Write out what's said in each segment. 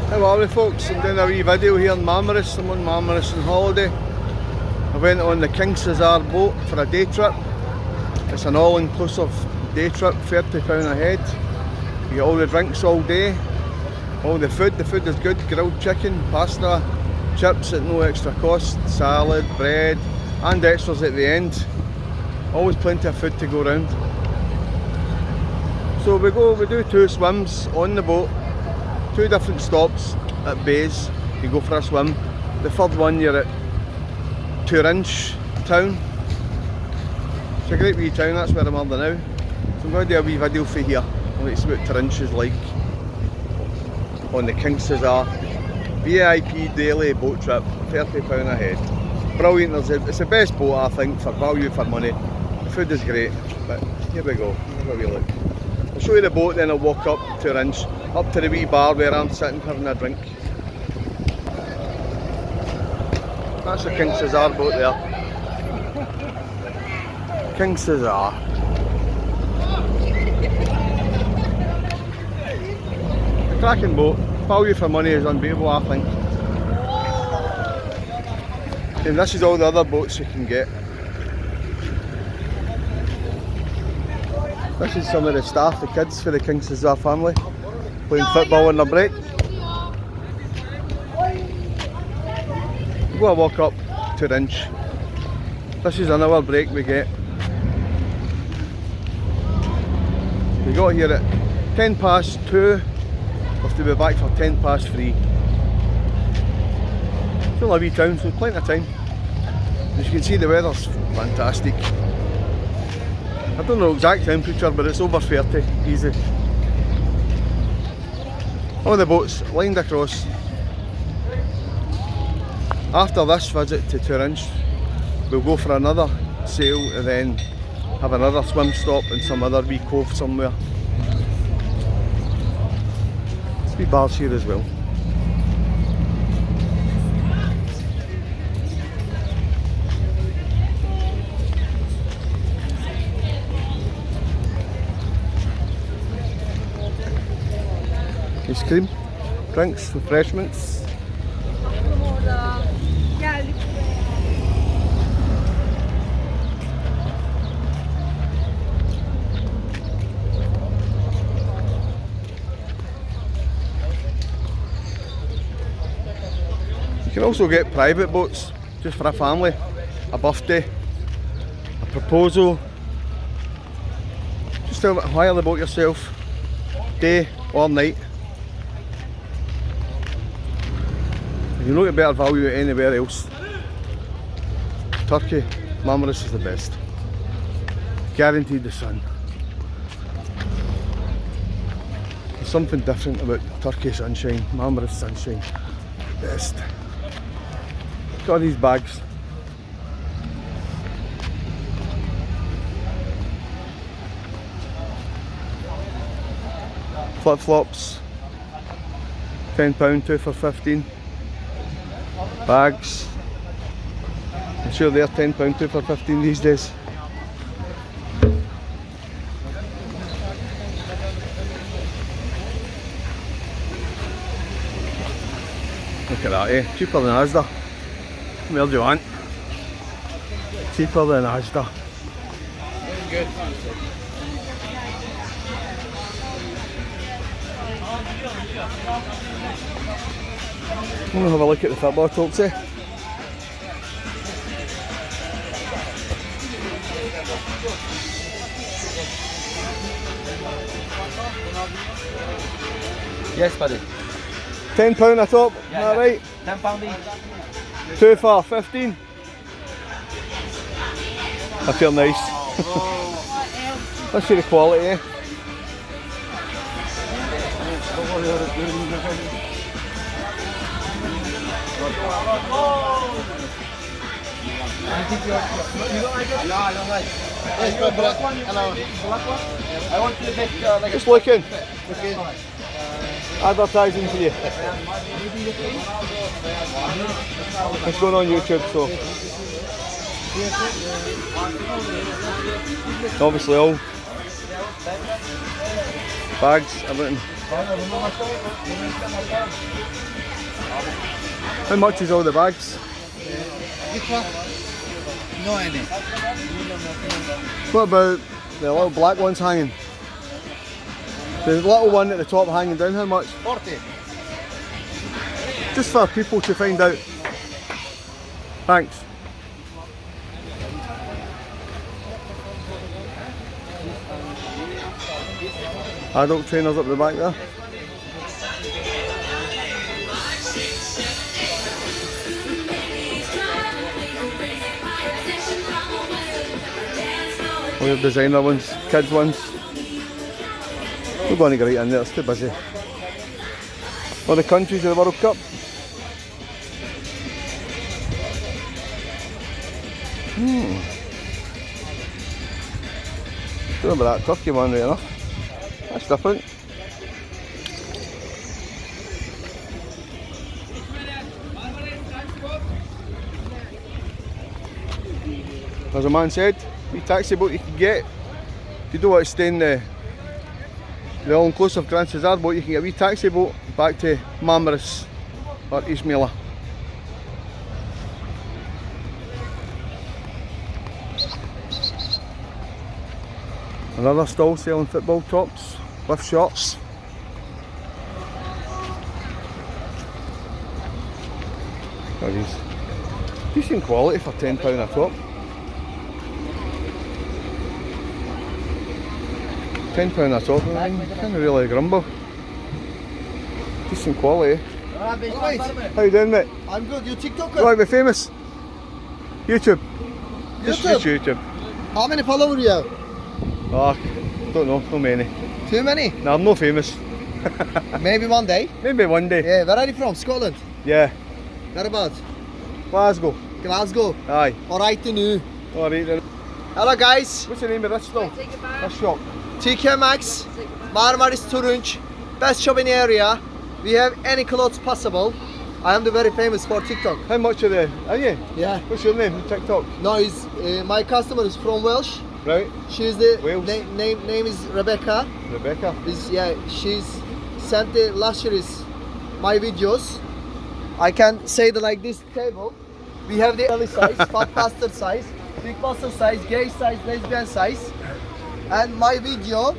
How are we, folks? I'm doing a wee video here in Marmaris. I'm on Marmaris on holiday. I went on the King Sezar boat for a day trip. It's an all-inclusive day trip, £30 a head. You get all the drinks all day, all the food. The food is good, grilled chicken, pasta, chips at no extra cost, salad, bread and extras at the end. Always plenty of food to go around. So we do 2 swims on the boat, 2 different stops at bays. You go for a swim. The third one you're at Turunć town. It's a great wee town, that's where I'm at now. So I'm going to do a wee video for here. I'll let you see what Turunć is like on the King Sezar VIP daily boat trip, £30 a head. Brilliant, it's the best boat I think for value for money. The food is great, but here we go, have a wee look. I'll show you the boat, then I'll walk up Turunć, up to the wee bar where I'm sitting having a drink. That's the King Sezar boat there. King Sezar. A cracking boat. Value for money is unbeatable, I think. And this is all the other boats you can get. This is some of the staff, the kids for the King Sezar family, playing football on their break. We'll go and walk up Turunć. This is another break we get. We got here at 2:10. We have to be back for 3:10. It's only a wee town, so plenty of time. As you can see, the weather's fantastic. I don't know the exact temperature, but it's over 30, easy. All the boats lined across. After this visit to Turunć, we'll go for another sail and then have another swim stop in some other wee cove somewhere. There's wee bars here as well. Ice cream, drinks, refreshments. You can also get private boats, just for a family, a birthday, a proposal. Just hire the boat yourself, day or night. You don't get better value anywhere else. Turkey, Marmaris is the best. Guaranteed the sun. There's something different about Turkey sunshine, Marmaris sunshine. Best. Look at all these bags. Flip flops, £10, 2 for 15. Bags, I'm sure they're £10, 2 for 15 these days. Look at that, eh? Cheaper than Asda. Where do you want? Cheaper than Asda. Good. I'm going to have a look at the football tops, eh? Yes, buddy. £10 a top, Yeah, is that right? £10 each. 2 for 15. I feel nice. Let's see the quality, eh? You don't like it? No, I don't like it. Yes, the black one? Hello. Black one? I want to get like Just looking. Advertising for you. It's going on YouTube, so obviously all bags, everything. How much is all the bags? No any. What about the little black ones hanging? The little one at the top hanging down, how much? 40. Just for people to find out. Thanks. Adult trainers up the back there. We have designer ones, kids ones. We're going to get right in there, it's too busy. All the countries of the World Cup. Don't remember that Turkey one right enough. That's different. As a man said, wee taxi boat you can get. If you don't want to stay in the all-inclusive Grand Sezar boat, you can get a wee taxi boat back to MARMARIS or Izmir'la. Another stall selling football tops with shorts. Look at these. Decent quality for £10 a top. £10 a top, I can't really grumble. Decent quality. Alright. How you doing, mate? I'm good. You TikToker? You want to be famous? YouTube. Just YouTube. How many followers you have? Oh, don't know, not many. Too many? No, I'm not famous. Maybe one day. Maybe one day. Yeah, where are you from? Scotland? Yeah. Whereabouts? Glasgow. Glasgow. Aye. Alright to know. Alright then. Hello guys. What's the name of this stall? This shop? TK Maxx, MARMARIS turunç, best shop in the area. We have any clothes possible. I am the very famous for TikTok. How much are they? Are you? Yeah. What's your name? TikTok? No, my customer is from Welsh. Right. She's the Wales. name is Rebecca. Rebecca. She's sent the last year's my videos. I can say that like this table. We have the early size, fat bastard size, big bastard size, gay size, lesbian size. And my video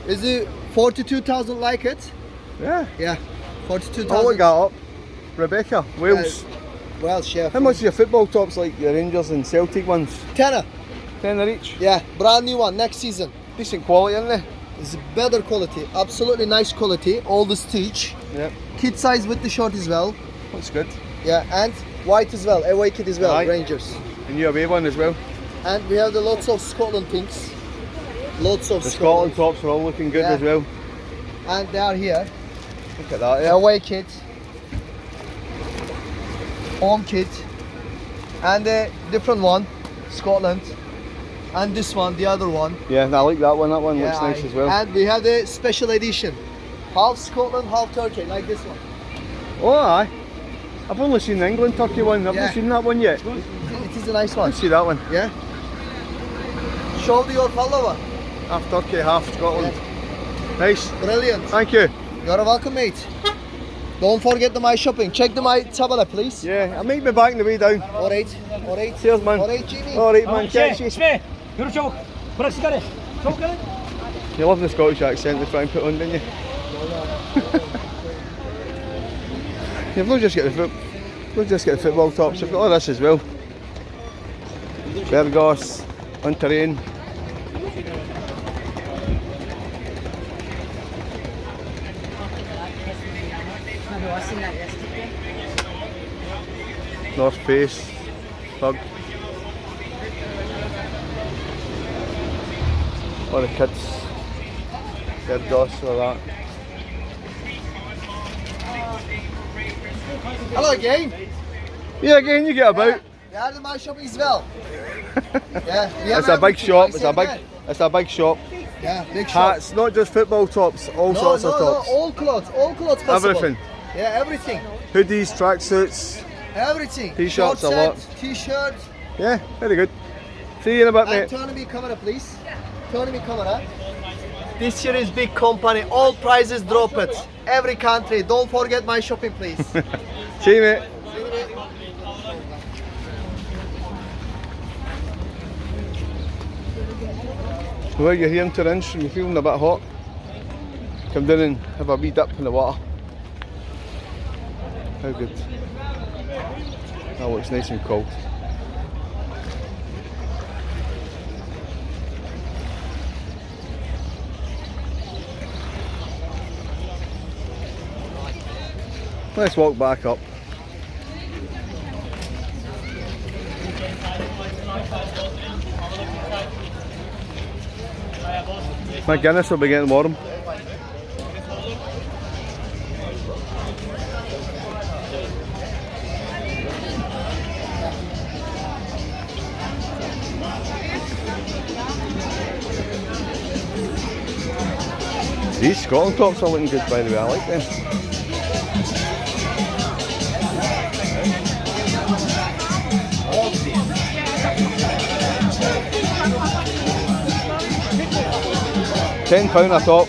is 42,000 like it. Yeah. Yeah, 42,000. Oh, we got up. Rebecca, Wales. Welsh, yeah. How much are your football tops like your Rangers and Celtic ones? Tenner. £10 each. Yeah, brand new one next season. Decent quality, isn't they? It's better quality, absolutely nice quality. All the stitch. Yeah. Kid size with the short as well. That's good. Yeah, and white as well, away kit as well, Aye. Rangers. And you away one as well. And we have the lots of Scotland things. Lots of The Scotland tops are all looking good Yeah. as well. And they are here. Look at that, yeah. Away kit. Home kit. And a different one, Scotland. And this one, the other one. Yeah, I like that one. That one looks Yeah, nice as well. And we have the special edition. Half Scotland, half Turkey, like this one. Oh, aye. I've only seen the England Turkey one. I've Yeah. not seen that one yet. It is a nice one. Let's see that one. Yeah. Show your follower. Half Turkey, half Scotland. Nice. Brilliant. Thank you. You're welcome, mate. Don't forget my shopping. Check my tablet, please. Yeah, I might be back on the way down. Alright. Alright. Cheers, man. Alright, Jimmy. Alright, man. Catch you. Yürü çabuk. Bırak sigarayı. Çabuk gelin. You love the Scottish accent they try and put on, didn't you? You've not just got the football tops, you've got all this as well. Burgos, on terrain. North Face, Pug. All the kids. Burgos, all that. Hello again. Yeah, again you get about. Yeah, my shopping as well. Yeah, we have It's a big everything. shop. I said that. It's a big shop. Yeah, big shop. Hats, not just football tops, all sorts of tops. all clothes possible. Everything. Yeah, everything. Hoodies, tracksuits. Everything. T-shirts, Short a lot. set, T-shirt. Yeah, very good. See you in a bit, And mate. turn me camera, please. Turn me camera. This year is big company. All prices drop it. Every country. Don't forget my shopping, please. See you, mate. Well, you're here in Turunć and you're feeling a bit hot. Come down and have a wee dip in the water. How good. That looks nice and cold. Let's walk back up. My Guinness will be getting warm. These Scotland tops are looking good, by the way. I like them. £10 a top.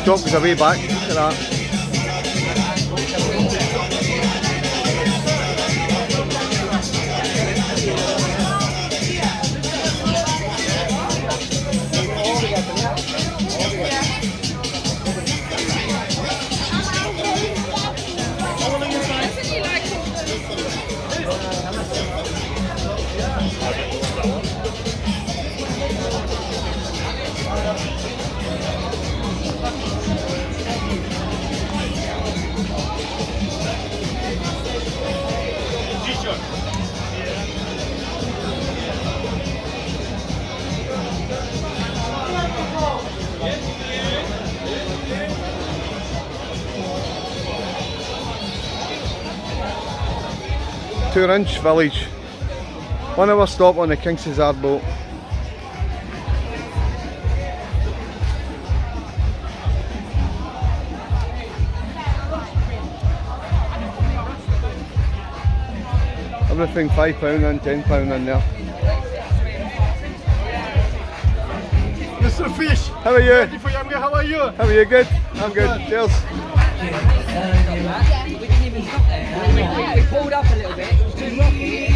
Shop was a way back. Look at that. Turunć village. 1 hour stop on the King Sezar boat. Everything £5 and £10 in there. Mr. Fish, How are you? ready for Yamga? How are you? How are you? Good? I'm good. Cheers. We didn't even stop there. We pulled up a little bit. It was too rocky.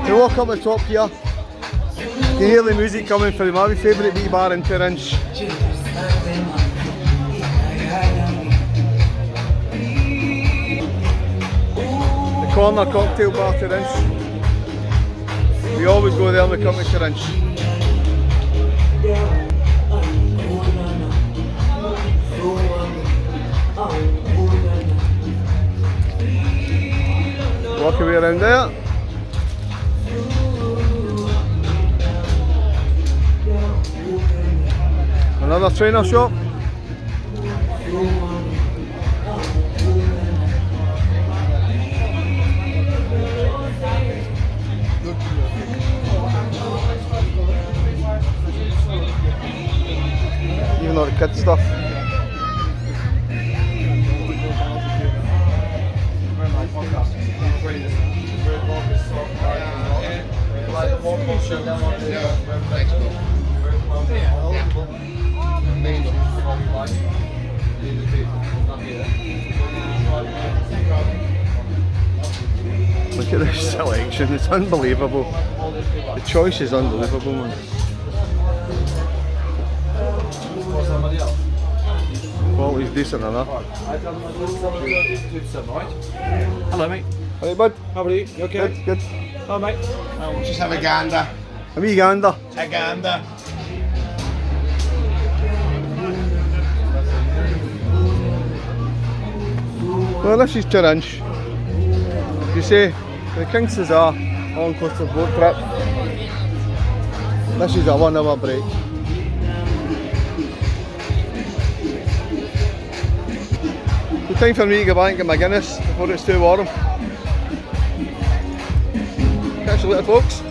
We walk up the top here. You can hear the music coming from my favourite wee bar in Turunć. The Corner Cocktail Bar Turunć. We always go there when we come to Turunć. Walk away around there. Another trainer shop. Even all the kids stuff. Look at this selection, it's unbelievable. The choice is unbelievable, man. Quality's decent enough. Hello, mate. Alright, bud. How are you? You okay? Good, good. Hello, mate. Just have a gander. A wee gander. A gander. Well, this is Turunć. You say, the King Sezar all-inclusive boat trip. This is a 1 hour break. Good time for me to go back and get my Guinness before it's too warm. Catch you later, folks.